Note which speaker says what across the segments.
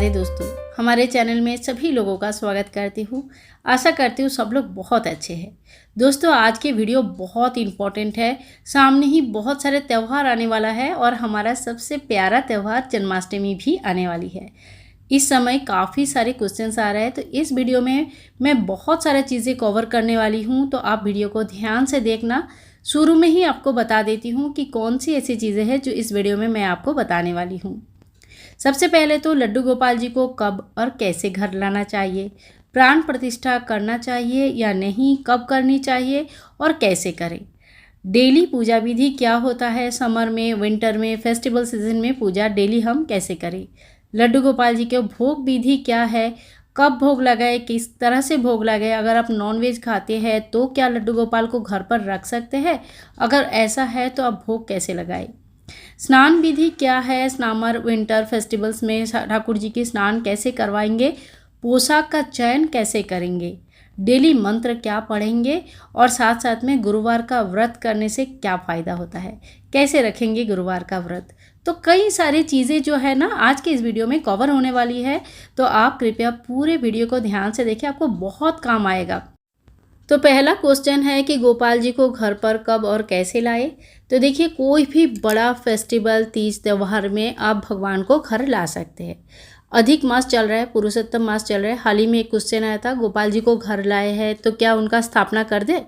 Speaker 1: राधे दोस्तों, हमारे चैनल में सभी लोगों का स्वागत करती हूँ। आशा करती हूँ सब लोग बहुत अच्छे हैं। दोस्तों, आज की वीडियो बहुत इम्पोर्टेंट है। सामने ही बहुत सारे त्यौहार आने वाला है और हमारा सबसे प्यारा त्यौहार जन्माष्टमी भी आने वाली है। इस समय काफ़ी सारे क्वेश्चंस आ रहे हैं, तो इस वीडियो में मैं बहुत सारी चीज़ें कवर करने वाली हूँ, तो आप वीडियो को ध्यान से देखना। शुरू में ही आपको बता देती हूँ कि कौन सी ऐसी चीज़ें हैं जो इस वीडियो में मैं आपको बताने वाली हूँ। सबसे पहले तो लड्डू गोपाल जी को कब और कैसे घर लाना चाहिए, प्राण प्रतिष्ठा करना चाहिए या नहीं, कब करनी चाहिए और कैसे करें, डेली पूजा विधि क्या होता है, समर में, विंटर में, फेस्टिवल सीजन में पूजा डेली हम कैसे करें, लड्डू गोपाल जी के भोग विधि क्या है, कब भोग लगाए, किस तरह से भोग लगाए, अगर आप नॉनवेज खाते हैं तो क्या लड्डू गोपाल को घर पर रख सकते हैं, अगर ऐसा है तो आप भोग कैसे लगाए, स्नान विधि क्या है, समर विंटर फेस्टिवल्स में ठाकुर जी की स्नान कैसे करवाएंगे, पोशाक का चयन कैसे करेंगे, डेली मंत्र क्या पढ़ेंगे और साथ साथ में गुरुवार का व्रत करने से क्या फ़ायदा होता है, कैसे रखेंगे गुरुवार का व्रत। तो कई सारी चीज़ें जो है ना आज के इस वीडियो में कवर होने वाली है, तो आप कृपया पूरे वीडियो को ध्यान से देखिए, आपको बहुत काम आएगा। तो पहला क्वेश्चन है कि गोपाल जी को घर पर कब और कैसे लाए। तो देखिए, कोई भी बड़ा फेस्टिवल, तीज त्यौहार में आप भगवान को घर ला सकते हैं। अधिक मास चल रहा है, पुरुषोत्तम मास चल रहा है। हाल ही में एक क्वेश्चन आया था, गोपाल जी को घर लाए हैं तो क्या उनका स्थापना कर दे।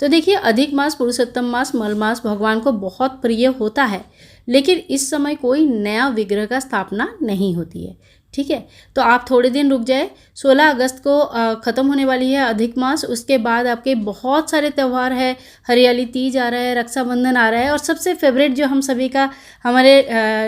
Speaker 1: तो देखिए, अधिक मास, पुरुषोत्तम मास, मल मास भगवान को बहुत प्रिय होता है, लेकिन इस समय कोई नया विग्रह का स्थापना नहीं होती है। ठीक है, तो आप थोड़े दिन रुक जाए। 16 अगस्त को ख़त्म होने वाली है अधिक मास। उसके बाद आपके बहुत सारे त्यौहार है। हरियाली तीज आ रहा है, रक्षाबंधन आ रहा है और सबसे फेवरेट जो हम सभी का, हमारे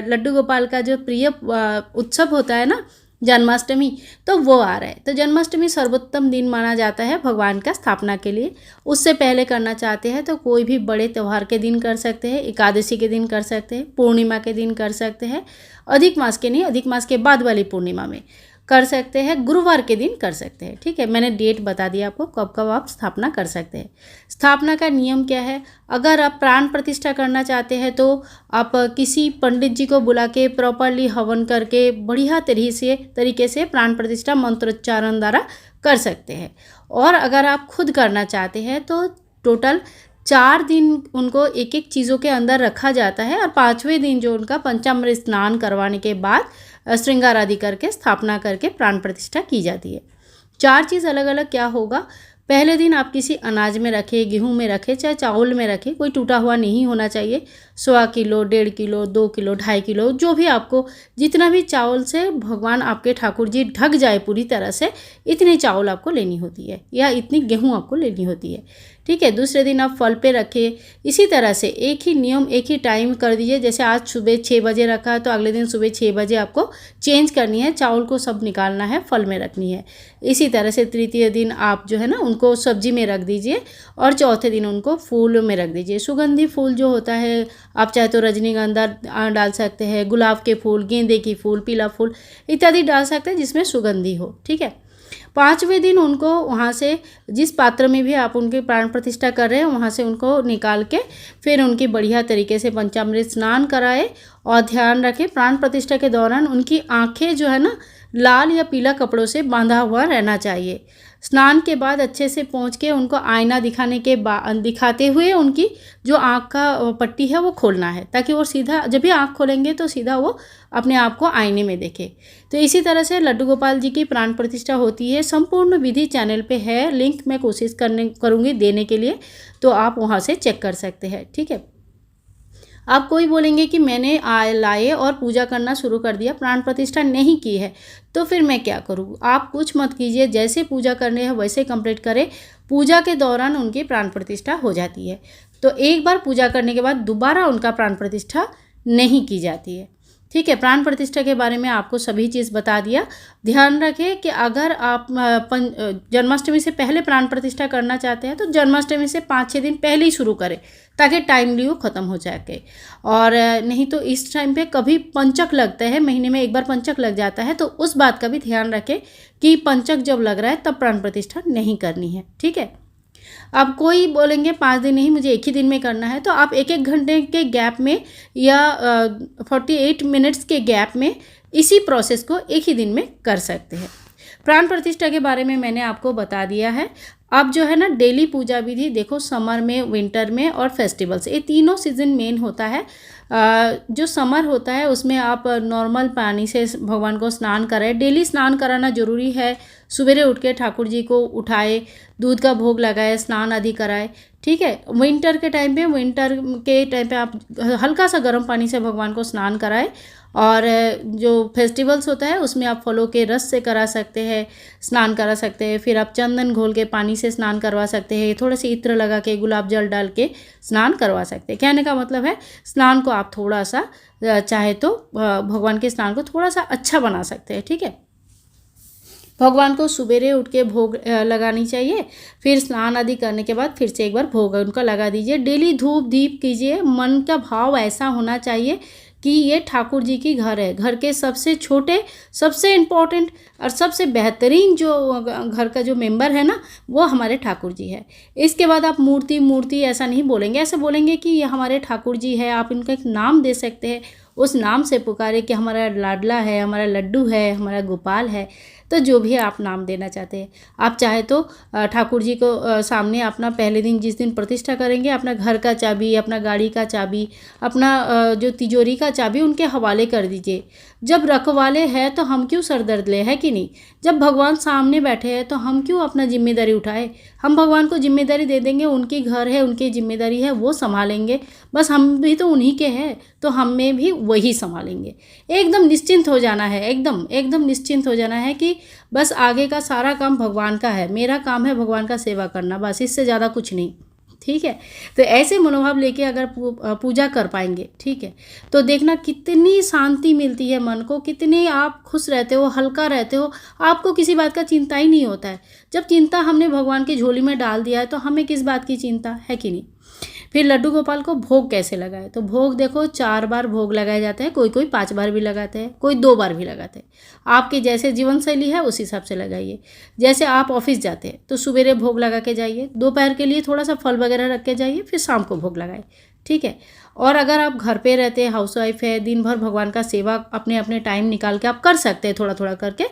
Speaker 1: लड्डू गोपाल का जो प्रिय उत्सव होता है ना, जन्माष्टमी, तो वो आ रहा है। तो जन्माष्टमी सर्वोत्तम दिन माना जाता है भगवान का स्थापना के लिए। उससे पहले करना चाहते हैं तो कोई भी बड़े त्यौहार के दिन कर सकते हैं, एकादशी के दिन कर सकते हैं, पूर्णिमा के दिन कर सकते हैं, अधिक मास के नहीं, अधिक मास के बाद वाली पूर्णिमा में कर सकते हैं, गुरुवार के दिन कर सकते हैं। ठीक है, मैंने डेट बता दिया आपको कब कब आप स्थापना कर सकते हैं। स्थापना का नियम क्या है, अगर आप प्राण प्रतिष्ठा करना चाहते हैं तो आप किसी पंडित जी को बुला के प्रॉपरली हवन करके बढ़िया तरीके से प्राण प्रतिष्ठा मंत्रोच्चारण द्वारा कर सकते हैं। और अगर आप खुद करना चाहते हैं तो टोटल 4 दिन उनको एक एक चीज़ों के अंदर रखा जाता है और 5वें दिन जो उनका पंचामृत स्नान करवाने के बाद श्रृंगार आदि करके स्थापना करके प्राण प्रतिष्ठा की जाती है। 4 चीज़ अलग अलग क्या होगा। पहले दिन आप किसी अनाज में रखें, गेहूं में रखें, चाहे चावल में रखें, कोई टूटा हुआ नहीं होना चाहिए। 1.25 किलो, 1.5 किलो, 2 किलो, 2.5 किलो, जो भी आपको, जितना भी चावल से भगवान आपके ठाकुर जी ढक जाए पूरी तरह से, इतनी चावल आपको लेनी होती है या इतनी गेहूं आपको लेनी होती है। ठीक है, दूसरे दिन आप फल पे रखें। इसी तरह से एक ही नियम, एक ही टाइम कर दीजिए। जैसे आज सुबह 6 बजे रखा है तो अगले दिन सुबह 6 बजे आपको चेंज करनी है, चावल को सब निकालना है, फल में रखनी है। इसी तरह से तृतीय दिन आप जो है ना उनको सब्जी में रख दीजिए और चौथे दिन उनको फूल में रख दीजिए। सुगंधी फूल जो होता है, आप चाहे तो रजनीगंधा डाल सकते हैं, गुलाब के फूल, गेंदे की फूल, पीला फूल इत्यादि डाल सकते हैं जिसमें सुगंधी हो। ठीक है, 5वें दिन उनको वहाँ से, जिस पात्र में भी आप उनकी प्राण प्रतिष्ठा कर रहे हैं, वहाँ से उनको निकाल के फिर उनकी बढ़िया तरीके से पंचामृत स्नान कराए। और ध्यान रखें, प्राण प्रतिष्ठा के दौरान उनकी आंखें जो है ना लाल या पीला कपड़ों से बांधा हुआ रहना चाहिए। स्नान के बाद अच्छे से पहुँच के उनको आईना दिखाते हुए उनकी जो आँख का पट्टी है वो खोलना है, ताकि वो सीधा, जब भी आँख खोलेंगे तो सीधा वो अपने आप को आईने में देखे। तो इसी तरह से लड्डू गोपाल जी की प्राण प्रतिष्ठा होती है। संपूर्ण विधि चैनल पे है, लिंक मैं कोशिश करूँगी देने के लिए, तो आप वहाँ से चेक कर सकते हैं। ठीक है, आप कोई बोलेंगे कि मैंने लाए और पूजा करना शुरू कर दिया, प्राण प्रतिष्ठा नहीं की है, तो फिर मैं क्या करूँ। आप कुछ मत कीजिए, जैसे पूजा करने है वैसे कंप्लीट करें। पूजा के दौरान उनकी प्राण प्रतिष्ठा हो जाती है, तो एक बार पूजा करने के बाद दोबारा उनका प्राण प्रतिष्ठा नहीं की जाती है। ठीक है, प्राण प्रतिष्ठा के बारे में आपको सभी चीज़ बता दिया। ध्यान रखें कि अगर आप जन्माष्टमी से पहले प्राण प्रतिष्ठा करना चाहते हैं तो जन्माष्टमी से 5-6 दिन पहले ही शुरू करें, ताकि टाइमली वो ख़त्म हो जाए। और नहीं तो इस टाइम पे कभी पंचक लगता है, महीने में एक बार पंचक लग जाता है, तो उस बात का भी ध्यान रखें कि पंचक जब लग रहा है तब प्राण प्रतिष्ठा नहीं करनी है। ठीक है, अब कोई बोलेंगे 5 दिन नहीं, मुझे एक ही दिन में करना है, तो आप 1-1 घंटे के गैप में या 48 मिनट्स के गैप में इसी प्रोसेस को एक ही दिन में कर सकते हैं। प्राण प्रतिष्ठा के बारे में मैंने आपको बता दिया है। अब जो है ना डेली पूजा विधि देखो, समर में, विंटर में और फेस्टिवल्स, ये तीनों सीजन मेन होता है। जो समर होता है उसमें आप नॉर्मल पानी से भगवान को स्नान कराएं। डेली स्नान कराना जरूरी है। सवेरे उठ के ठाकुर जी को उठाए, दूध का भोग लगाए, स्नान आदि कराए। ठीक है। विंटर के टाइम पे आप हल्का सा गर्म पानी से भगवान को स्नान कराएं। और जो फेस्टिवल्स होता है उसमें आप फलों के रस से करा सकते हैं, स्नान करा सकते हैं। फिर आप चंदन घोल के पानी से स्नान करवा सकते हैं। थोड़े से इत्र लगा के, गुलाब जल डाल के स्नान करवा सकते हैं। कहने का मतलब है स्नान को आप थोड़ा सा चाहे तो भगवान के स्नान को थोड़ा सा अच्छा बना सकते हैं। ठीक है। भगवान को सुबेरे उठ के भोग लगानी चाहिए। फिर स्नान आदि करने के बाद फिर से एक बार भोग उनका लगा दीजिए। डेली धूप दीप कीजिए। मन का भाव ऐसा होना चाहिए कि ये ठाकुर जी की घर है। घर के सबसे छोटे, सबसे इम्पोर्टेंट और सबसे बेहतरीन जो घर का जो मेंबर है ना, वो हमारे ठाकुर जी है। इसके बाद आप मूर्ति मूर्ति ऐसा नहीं बोलेंगे, ऐसे बोलेंगे कि ये हमारे ठाकुर जी है। आप इनका एक नाम दे सकते हैं, उस नाम से पुकारे कि हमारा लाडला है, हमारा लड्डू है, हमारा गोपाल है। तो जो भी आप नाम देना चाहते हैं। आप चाहे तो ठाकुर जी को सामने अपना पहले दिन जिस दिन प्रतिष्ठा करेंगे, अपना घर का चाबी, अपना गाड़ी का चाबी, अपना जो तिजोरी का चाबी उनके हवाले कर दीजिए। जब रखवाले हैं तो हम क्यों सर दर्द ले, है कि नहीं। जब भगवान सामने बैठे हैं तो हम क्यों अपना जिम्मेदारी उठाए। हम भगवान को जिम्मेदारी दे देंगे, उनकी घर है, उनकी जिम्मेदारी है, वो संभालेंगे। बस हम भी तो उन्हीं के हैं, तो हमें भी वही संभालेंगे। एकदम निश्चिंत हो जाना है, एकदम निश्चिंत हो जाना है कि बस आगे का सारा काम भगवान का है, मेरा काम है भगवान का सेवा करना, बस इससे ज़्यादा कुछ नहीं। ठीक है। तो ऐसे मनोभाव लेके अगर पूजा कर पाएंगे, ठीक है, तो देखना कितनी शांति मिलती है मन को, कितनी आप खुश रहते हो, हल्का रहते हो। आपको किसी बात का चिंता ही नहीं होता है। जब चिंता हमने भगवान की झोली में डाल दिया है तो हमें किस बात की चिंता है कि नहीं। फिर लड्डू गोपाल को भोग कैसे लगाए, तो भोग देखो 4 बार भोग लगाए जाते हैं। कोई 5 बार भी लगाते हैं, कोई 2 बार भी लगाते हैं। आपके जैसे जीवन शैली है उस हिसाब से लगाइए। जैसे आप ऑफिस जाते हैं तो सवेरे भोग लगा के जाइए, दोपहर के लिए थोड़ा सा फल वगैरह रख के जाइए, फिर शाम को भोग लगाए। ठीक है। और अगर आप घर पे रहते हैं, हाउसवाइफ है, दिन भर भगवान का सेवा अपने अपने टाइम निकाल के आप कर सकते हैं थोड़ा थोड़ा करके,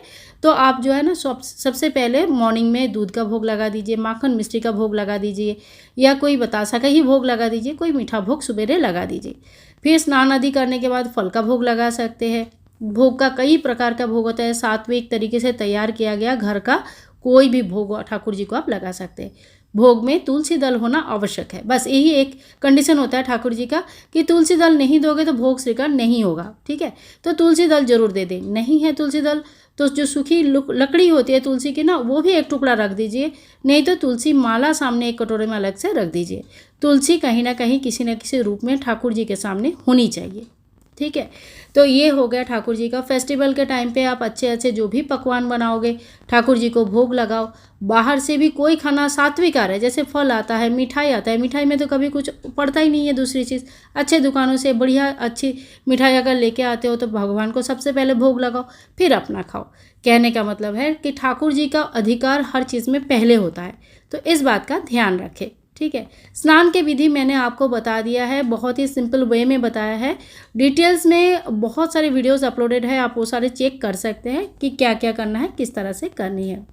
Speaker 1: तो आप जो है ना सबसे पहले मॉर्निंग में दूध का भोग लगा दीजिए, माखन मिश्री का भोग लगा दीजिए, या कोई बतासा का ही भोग लगा दीजिए, कोई मीठा भोग सुबेरे लगा दीजिए। फिर स्नान आदि करने के बाद फल का भोग लगा सकते हैं। भोग का कई प्रकार का भोग होता है, सात्विक तरीके से तैयार किया गया घर का कोई भी भोग ठाकुर जी को आप लगा सकते हैं। भोग में तुलसी दल होना आवश्यक है। बस यही एक कंडीशन होता है ठाकुर जी का कि तुलसी दल नहीं दोगे तो भोग स्वीकार नहीं होगा। ठीक है। तो तुलसी दल जरूर दे दें। नहीं है तुलसी दल तो जो सूखी लकड़ी होती है तुलसी की ना, वो भी एक टुकड़ा रख दीजिए। नहीं तो तुलसी माला सामने एक कटोरे में अलग से रख दीजिए। तुलसी कहीं ना कहीं किसी न किसी रूप में ठाकुर जी के सामने होनी चाहिए। ठीक है। तो ये हो गया ठाकुर जी का। फेस्टिवल के टाइम पे आप अच्छे अच्छे जो भी पकवान बनाओगे, ठाकुर जी को भोग लगाओ। बाहर से भी कोई खाना सात्विक आ रहा है, जैसे फल आता है, मिठाई आता है, मिठाई में तो कभी कुछ पड़ता ही नहीं है दूसरी चीज़। अच्छे दुकानों से बढ़िया अच्छी मिठाई अगर लेके आते हो तो भगवान को सबसे पहले भोग लगाओ, फिर अपना खाओ। कहने का मतलब है कि ठाकुर जी का अधिकार हर चीज़ में पहले होता है, तो इस बात का ध्यान रखें। ठीक है। स्नान के विधि मैंने आपको बता दिया है, बहुत ही सिंपल वे में बताया है। डिटेल्स में बहुत सारे वीडियोस अपलोडेड है, आप वो सारे चेक कर सकते हैं कि क्या क्या करना है, किस तरह से करनी है।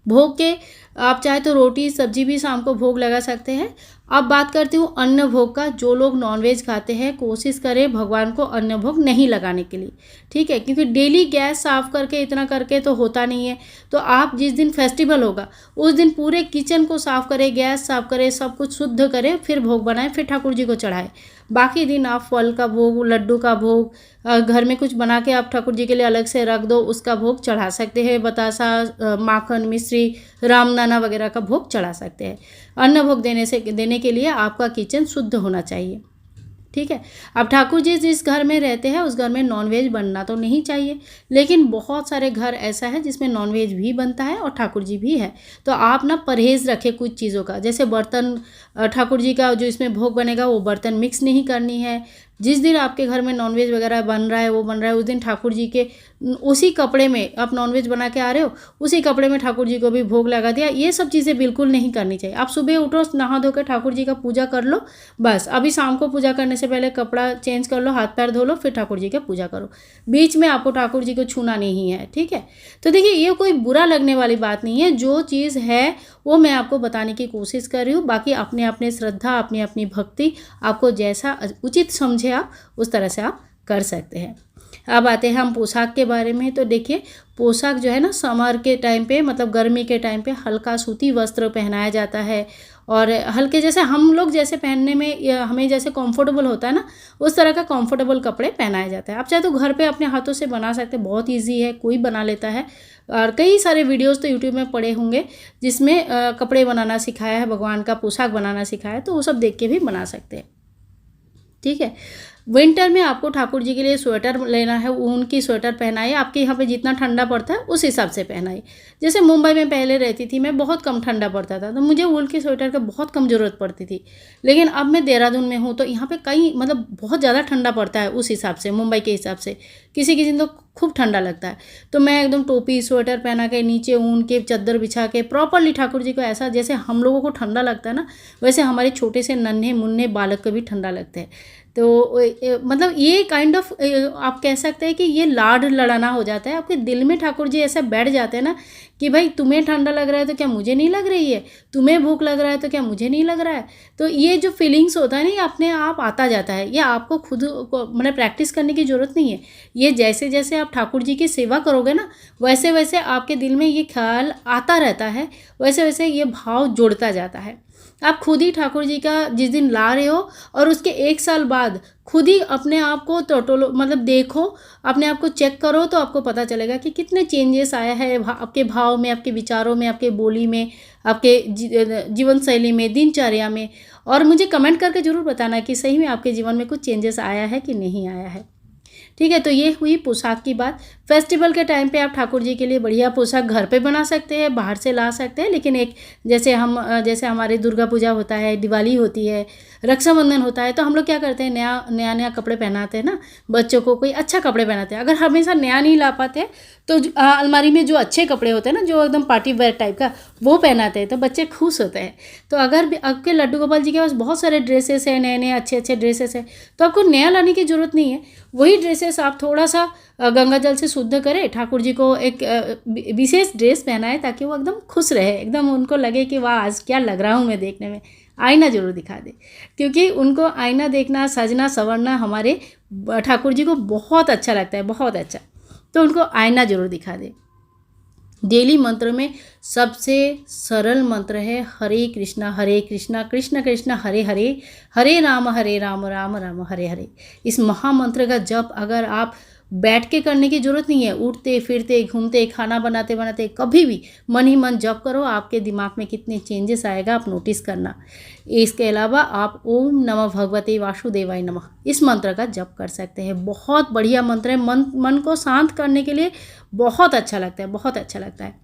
Speaker 1: भोग के आप चाहे तो रोटी सब्जी भी शाम को भोग लगा सकते हैं। अब बात करती हूँ अन्न भोग का। जो लोग नॉनवेज खाते हैं कोशिश करें भगवान को अन्न भोग नहीं लगाने के लिए। ठीक है। क्योंकि डेली गैस साफ़ करके इतना करके तो होता नहीं है। तो आप जिस दिन फेस्टिवल होगा उस दिन पूरे किचन को साफ़ करें, गैस साफ़ करें, सब कुछ शुद्ध करें, फिर भोग बनाएं, फिर ठाकुर जी को चढ़ाएं। बाकी दिन आप फल का भोग, लड्डू का भोग, घर में कुछ बना के आप ठाकुर जी के लिए अलग से रख दो, उसका भोग चढ़ा सकते हैं। बतासा, माखन मिश्री, रामदाना वगैरह का भोग चढ़ा सकते हैं। अन्न भोग देने के लिए आपका किचन शुद्ध होना चाहिए। ठीक है। अब ठाकुर जी जिस घर में रहते हैं उस घर में नॉनवेज बनना तो नहीं चाहिए, लेकिन बहुत सारे घर ऐसा है जिसमें नॉनवेज भी बनता है और ठाकुर जी भी है। तो आप ना परहेज़ रखें कुछ चीज़ों का, जैसे बर्तन ठाकुर जी का जो इसमें भोग बनेगा वो बर्तन मिक्स नहीं करनी है। जिस दिन आपके घर में नॉनवेज वगैरह बन रहा है, वो बन रहा है, उस दिन ठाकुर जी के उसी कपड़े में आप नॉनवेज बना के आ रहे हो, उसी कपड़े में ठाकुर जी को भी भोग लगा दिया। ये सब चीज़ें बिल्कुल नहीं करनी चाहिए। आप सुबह उठो, नहा धो के ठाकुर जी का पूजा कर लो, बस। अभी शाम को पूजा करने से पहले कपड़ा चेंज कर लो, हाथ पैर धो लो, फिर ठाकुर जी का पूजा करो। बीच में आपको ठाकुर जी को छूना नहीं है, ठीक है। तो देखिए, ये कोई बुरा लगने वाली बात नहीं है। जो चीज़ है वो मैं आपको बताने की कोशिश कर रही हूँ। बाकी अपने अपने श्रद्धा, अपनी अपनी भक्ति, आपको जैसा उचित समझे आप उस तरह से आप कर सकते हैं। अब आते हैं हम पोशाक के बारे में। तो देखिए, पोशाक जो है ना, समर के टाइम पे, मतलब गर्मी के टाइम पे हल्का सूती वस्त्र पहनाया जाता है, और हल्के जैसे हम लोग जैसे पहनने में हमें जैसे कंफर्टेबल होता है ना, उस तरह का कंफर्टेबल कपड़े पहनाए जाते हैं। आप चाहे तो घर पे अपने हाथों से बना सकते हैं, बहुत ईजी है, कोई बना लेता है। और कई सारे वीडियोस तो यूट्यूब में पड़े होंगे जिसमें कपड़े बनाना सिखाया है, भगवान का पोशाक बनाना सिखाया है, तो वो सब देख के भी बना सकते हैं, ठीक है। विंटर में आपको ठाकुर जी के लिए स्वेटर लेना है, ऊन की स्वेटर पहनाइए। आपके यहाँ पे जितना ठंडा पड़ता है उस हिसाब से पहनाइए। जैसे मुंबई में पहले रहती थी मैं, बहुत कम ठंडा पड़ता था, तो मुझे ऊन की स्वेटर की बहुत कम ज़रूरत पड़ती थी। लेकिन अब मैं देहरादून में हूँ, तो यहाँ पे कई मतलब बहुत ज़्यादा ठंडा पड़ता है उस हिसाब से, मुंबई के हिसाब से। किसी किसी दिन तो खूब ठंडा लगता है, तो मैं एकदम टोपी स्वेटर पहना के, नीचे ऊन के चादर बिछा के प्रॉपरली ठाकुर जी को, ऐसा जैसे हम लोगों को ठंडा लगता है ना, वैसे हमारे छोटे से नन्हे मुन्ने बालक को भी ठंडा लगता है। तो मतलब ये काइंड ऑफ आप कह सकते हैं कि ये लाड लड़ाना हो जाता है। आपके दिल में ठाकुर जी ऐसा बैठ जाते हैं ना कि भाई तुम्हें ठंडा लग रहा है तो क्या मुझे नहीं लग रही है, तुम्हें भूख लग रहा है तो क्या मुझे नहीं लग रहा है। तो ये जो फीलिंग्स होता है ना, ये अपने आप आता जाता है। ये आपको खुद को मतलब प्रैक्टिस करने की ज़रूरत नहीं है। ये जैसे जैसे आप ठाकुर जी की सेवा करोगे ना, वैसे वैसे आपके दिल में ये ख्याल आता रहता है, वैसे वैसे ये भाव जुड़ता जाता है। आप खुद ही ठाकुर जी का जिस दिन ला रहे हो, और उसके 1 साल बाद खुद ही अपने आप को टोटोलो मतलब देखो, अपने आप को चेक करो, तो आपको पता चलेगा कि कितने चेंजेस आया है आपके भाव में, आपके विचारों में, आपके बोली में, आपके जीवन शैली में, दिनचर्या में। और मुझे कमेंट करके ज़रूर बताना कि सही में आपके जीवन में कुछ चेंजेस आया है कि नहीं आया है, ठीक है। तो ये हुई पोशाक की बात। फेस्टिवल के टाइम पे आप ठाकुर जी के लिए बढ़िया पोशाक घर पे बना सकते हैं, बाहर से ला सकते हैं। लेकिन एक जैसे हमारे दुर्गा पूजा होता है, दिवाली होती है, रक्षाबंधन होता है, तो हम लोग क्या करते हैं, नया कपड़े पहनाते हैं ना बच्चों को, कोई अच्छा कपड़े पहनाते हैं। अगर हमेशा नया नहीं ला पाते तो अलमारी में जो अच्छे कपड़े होते हैं ना, जो एकदम पार्टी वेयर टाइप का, वो पहनाते हैं, तो बच्चे खुश होते हैं। तो अगर भी आपके लड्डू गोपाल जी के पास बहुत सारे ड्रेसेस हैं, नए नए अच्छे अच्छे ड्रेसेस हैं, तो आपको नया लाने की ज़रूरत नहीं है। वही ड्रेसेस आप थोड़ा सा गंगा जल से शुद्ध करें, ठाकुर जी को एक विशेष ड्रेस पहनाए, ताकि वो एकदम खुश रहे, एकदम उनको लगे कि वाह आज क्या लग रहा हूँ मैं देखने में। आईना जरूर दिखा दे, क्योंकि उनको आईना देखना, सजना संवरना हमारे ठाकुर जी को बहुत अच्छा लगता है, बहुत अच्छा। तो उनको आईना जरूर दिखा दे। डेली मंत्र में सबसे सरल मंत्र है हरे कृष्णा कृष्ण कृष्ण हरे हरे, हरे राम राम राम हरे हरे। इस महामंत्र का जप अगर आप बैठ के करने की ज़रूरत नहीं है, उठते फिरते घूमते खाना बनाते बनाते कभी भी मन ही मन जप करो, आपके दिमाग में कितने चेंजेस आएगा आप नोटिस करना। इसके अलावा आप ओम नमः भगवते वासुदेवाय नमः इस मंत्र का जप कर सकते हैं। बहुत बढ़िया मंत्र है, मन को शांत करने के लिए बहुत अच्छा लगता है, बहुत अच्छा लगता है।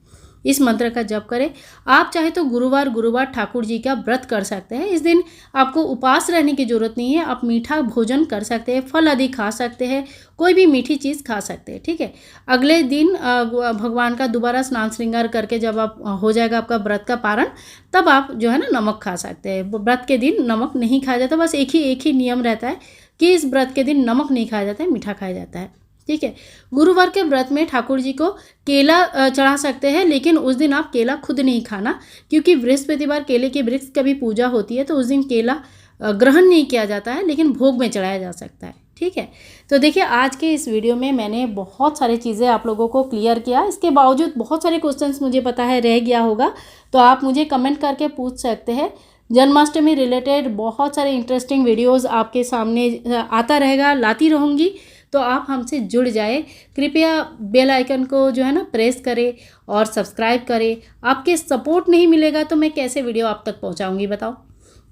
Speaker 1: इस मंत्र का जप करें। आप चाहे तो गुरुवार ठाकुर जी का व्रत कर सकते हैं। इस दिन आपको उपास रहने की ज़रूरत नहीं है, आप मीठा भोजन कर सकते हैं, फल आदि खा सकते हैं, कोई भी मीठी चीज़ खा सकते हैं, ठीक है। अगले दिन भगवान का दोबारा स्नान श्रृंगार करके जब आप हो जाएगा आपका व्रत का पारण, तब आप जो है ना नमक खा सकते हैं। व्रत के दिन नमक नहीं खाया जाता, बस एक ही नियम रहता है कि इस व्रत के दिन नमक नहीं खाया जाता है, मीठा खाया जाता है, ठीक है। गुरुवार के व्रत में ठाकुर जी को केला चढ़ा सकते हैं, लेकिन उस दिन आप केला खुद नहीं खाना, क्योंकि बृहस्पतिवार केले के वृक्ष का भी पूजा होती है, तो उस दिन केला ग्रहण नहीं किया जाता है, लेकिन भोग में चढ़ाया जा सकता है, ठीक है। तो देखिए, आज के इस वीडियो में मैंने बहुत सारी चीज़ें आप लोगों को क्लियर किया। इसके बावजूद बहुत सारे क्वेश्चंस मुझे पता है रह गया होगा, तो आप मुझे कमेंट करके पूछ सकते हैं। जन्माष्टमी रिलेटेड बहुत सारे इंटरेस्टिंग वीडियोस आपके सामने आता रहेगा, लाती रहूँगी, तो आप हमसे जुड़ जाए। कृपया बेल आइकन को जो है ना प्रेस करें और सब्सक्राइब करें। आपके सपोर्ट नहीं मिलेगा तो मैं कैसे वीडियो आप तक पहुंचाऊंगी बताओ।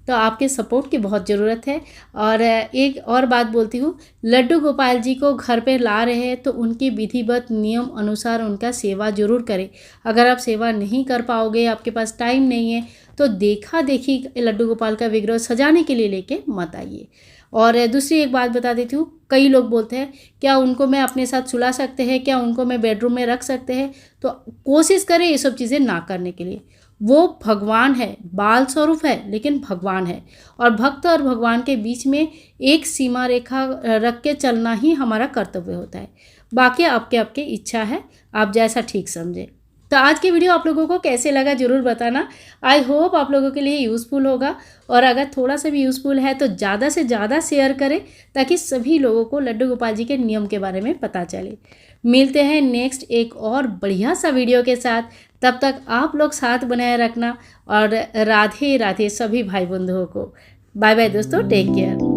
Speaker 1: तो आपके सपोर्ट की बहुत ज़रूरत है। और एक और बात बोलती हूँ, लड्डू गोपाल जी को घर पे ला रहे हैं तो उनकी विधिवत नियम अनुसार उनका सेवा जरूर करें। अगर आप सेवा नहीं कर पाओगे, आपके पास टाइम नहीं है, तो देखा देखी लड्डू गोपाल का विग्रह सजाने के लिए लेके मत आइए। और दूसरी एक बात बता देती हूँ, कई लोग बोलते हैं क्या उनको मैं अपने साथ सुला सकते हैं, क्या उनको मैं बेडरूम में रख सकते हैं। तो कोशिश करें ये सब चीज़ें ना करने के लिए। वो भगवान है, बाल स्वरूप है लेकिन भगवान है, और भक्त और भगवान के बीच में एक सीमा रेखा रख के चलना ही हमारा कर्तव्य होता है। बाकी आपके आपके इच्छा है, आप जैसा ठीक समझे। तो आज की वीडियो आप लोगों को कैसे लगा ज़रूर बताना। आई होप आप लोगों के लिए यूज़फुल होगा, और अगर थोड़ा सा भी यूज़फुल है तो ज़्यादा से ज़्यादा शेयर करें ताकि सभी लोगों को लड्डू गोपाल जी के नियम के बारे में पता चले। मिलते हैं नेक्स्ट एक और बढ़िया सा वीडियो के साथ। तब तक आप लोग साथ बनाए रखना, और राधे राधे सभी भाई बंधुओं को। बाय बाय दोस्तों, टेक केयर।